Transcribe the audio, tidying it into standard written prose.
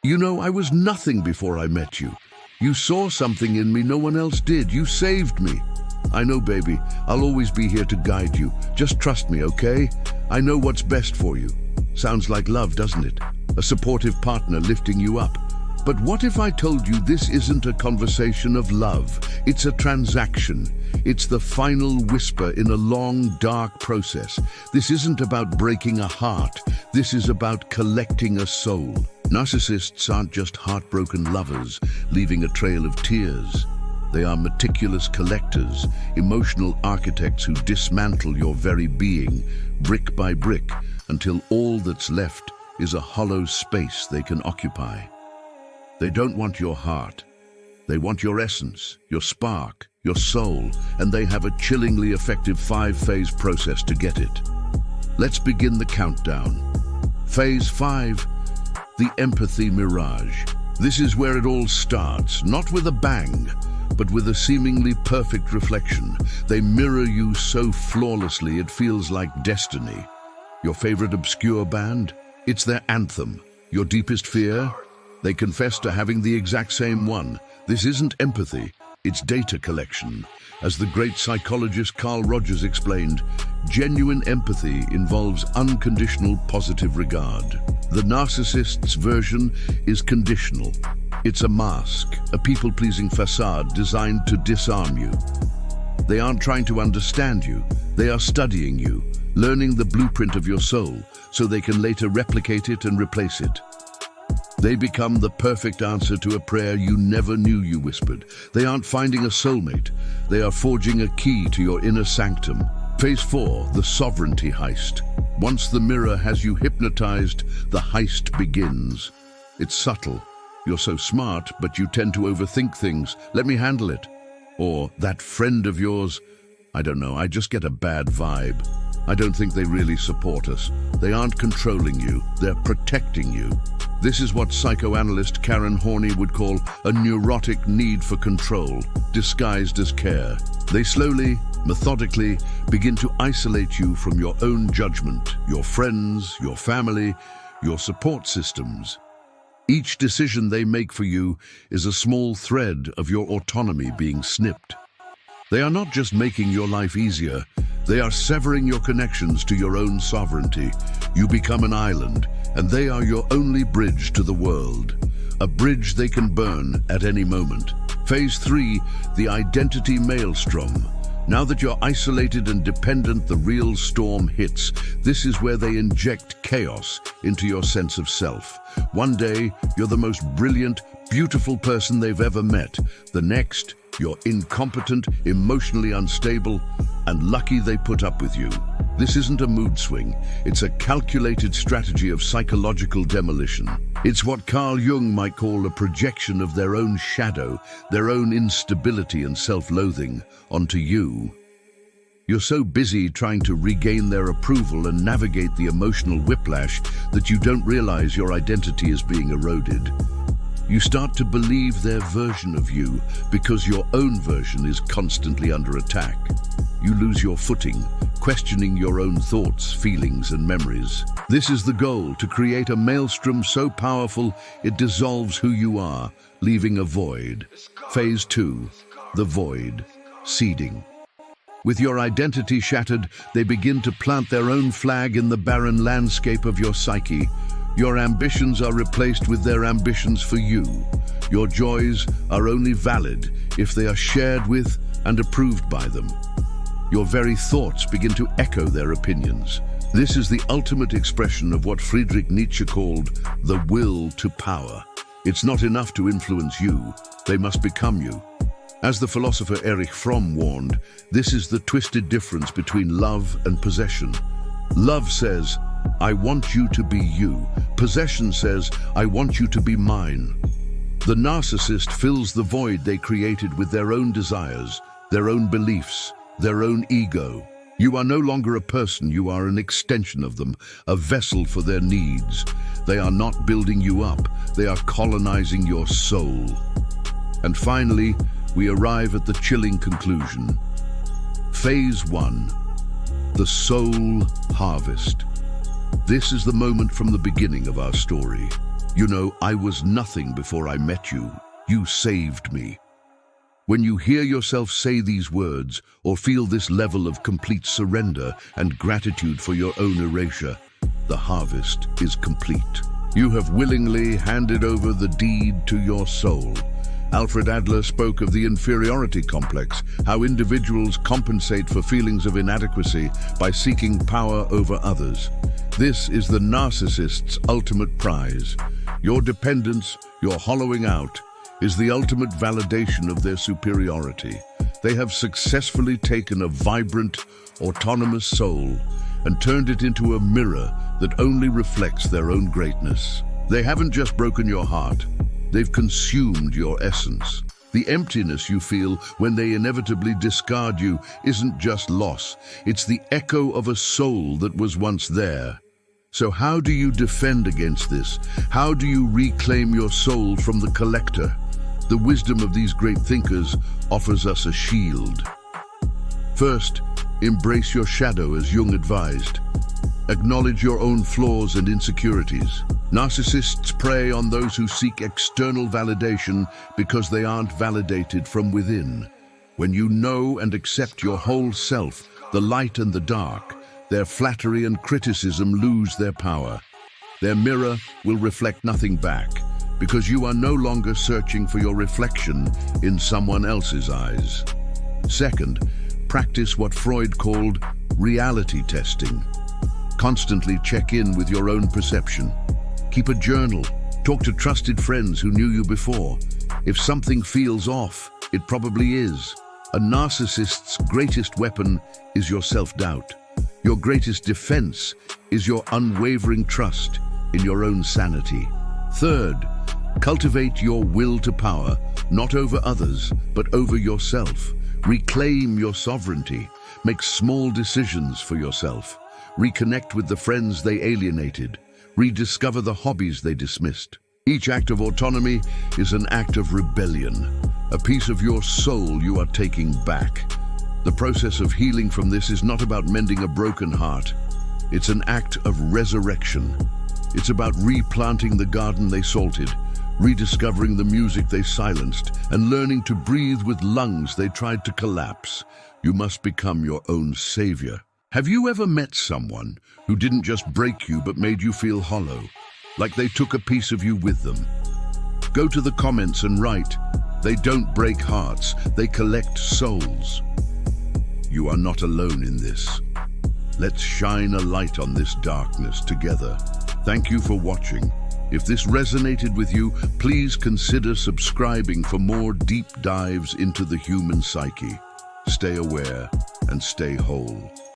You know, I was nothing before I met you. You saw something in me no one else did. You saved me. I know, baby. I'll always be here to guide you. Just trust me, okay? I know what's best for you. Sounds like love, doesn't it? A supportive partner lifting you up. But what if I told you this isn't a conversation of love? It's a transaction. It's the final whisper in a long, dark process. This isn't about breaking a heart. This is about collecting a soul. Narcissists aren't just heartbroken lovers, leaving a trail of tears. They are meticulous collectors, emotional architects who dismantle your very being, brick by brick, until all that's left is a hollow space they can occupy. They don't want your heart. They want your essence, your spark, your soul, and they have a chillingly effective 5-phase process to get it. Let's begin the countdown. Phase 5, the empathy mirage. This is where it all starts, not with a bang, but with a seemingly perfect reflection. They mirror you so flawlessly it feels like destiny. Your favorite obscure band? It's their anthem. Your deepest fear? They confess to having the exact same one. This isn't empathy, it's data collection. As the great psychologist Carl Rogers explained, genuine empathy involves unconditional positive regard. The narcissist's version is conditional. It's a mask, a people-pleasing facade designed to disarm you. They aren't trying to understand you. They are studying you, learning the blueprint of your soul so they can later replicate it and replace it. They become the perfect answer to a prayer you never knew you whispered. They aren't finding a soulmate. They are forging a key to your inner sanctum. Phase 4, the sovereignty heist. Once the mirror has you hypnotized, the heist begins. It's subtle. You're so smart, but you tend to overthink things. Let me handle it. Or, that friend of yours, I don't know, I just get a bad vibe. I don't think they really support us. They aren't controlling you, they're protecting you. This is what psychoanalyst Karen Horney would call a neurotic need for control, disguised as care. They slowly, methodically begin to isolate you from your own judgment, your friends, your family, your support systems. Each decision they make for you is a small thread of your autonomy being snipped. They are not just making your life easier, they are severing your connections to your own sovereignty. You become an island, and they are your only bridge to the world. A bridge they can burn at any moment. Phase 3, the identity maelstrom. Now that you're isolated and dependent, the real storm hits. This is where they inject chaos into your sense of self. One day, you're the most brilliant, beautiful person they've ever met. The next, you're incompetent, emotionally unstable, and lucky they put up with you. This isn't a mood swing. It's a calculated strategy of psychological demolition. It's what Carl Jung might call a projection of their own shadow, their own instability and self-loathing onto you. You're so busy trying to regain their approval and navigate the emotional whiplash that you don't realize your identity is being eroded. You start to believe their version of you because your own version is constantly under attack. You lose your footing, questioning your own thoughts, feelings, and memories. This is the goal, to create a maelstrom so powerful it dissolves who you are, leaving a void. Phase 2, the void, seeding. With your identity shattered, they begin to plant their own flag in the barren landscape of your psyche. Your ambitions are replaced with their ambitions for you. Your joys are only valid if they are shared with and approved by them. Your very thoughts begin to echo their opinions. This is the ultimate expression of what Friedrich Nietzsche called the will to power. It's not enough to influence you, they must become you. As the philosopher Erich Fromm warned, this is the twisted difference between love and possession. Love says, I want you to be you. Possession says, I want you to be mine. The narcissist fills the void they created with their own desires, their own beliefs, their own ego. You are no longer a person, you are an extension of them, a vessel for their needs. They are not building you up, they are colonizing your soul. And finally, we arrive at the chilling conclusion. Phase 1, the soul harvest. This is the moment from the beginning of our story. You know, I was nothing before I met you. You saved me. When you hear yourself say these words or feel this level of complete surrender and gratitude for your own erasure, the harvest is complete. You have willingly handed over the deed to your soul. Alfred Adler spoke of the inferiority complex, how individuals compensate for feelings of inadequacy by seeking power over others. This is the narcissist's ultimate prize. Your dependence, your hollowing out, is the ultimate validation of their superiority. They have successfully taken a vibrant, autonomous soul and turned it into a mirror that only reflects their own greatness. They haven't just broken your heart, they've consumed your essence. The emptiness you feel when they inevitably discard you isn't just loss, it's the echo of a soul that was once there. So how do you defend against this? How do you reclaim your soul from the collector? The wisdom of these great thinkers offers us a shield. First, embrace your shadow as Jung advised. Acknowledge your own flaws and insecurities. Narcissists prey on those who seek external validation because they aren't validated from within. When you know and accept your whole self, the light and the dark, their flattery and criticism lose their power. Their mirror will reflect nothing back, because you are no longer searching for your reflection in someone else's eyes. Second, practice what Freud called reality testing. Constantly check in with your own perception. Keep a journal. Talk to trusted friends who knew you before. If something feels off, it probably is. A narcissist's greatest weapon is your self-doubt. Your greatest defense is your unwavering trust in your own sanity. Third, cultivate your will to power, not over others, but over yourself. Reclaim your sovereignty. Make small decisions for yourself. Reconnect with the friends they alienated. Rediscover the hobbies they dismissed. Each act of autonomy is an act of rebellion, a piece of your soul you are taking back. The process of healing from this is not about mending a broken heart. It's an act of resurrection. It's about replanting the garden they salted, rediscovering the music they silenced, and learning to breathe with lungs they tried to collapse. You must become your own savior. Have you ever met someone who didn't just break you but made you feel hollow, like they took a piece of you with them? Go to the comments and write, "They don't break hearts, they collect souls." You are not alone in this. Let's shine a light on this darkness together. Thank you for watching. If this resonated with you, please consider subscribing for more deep dives into the human psyche. Stay aware and stay whole.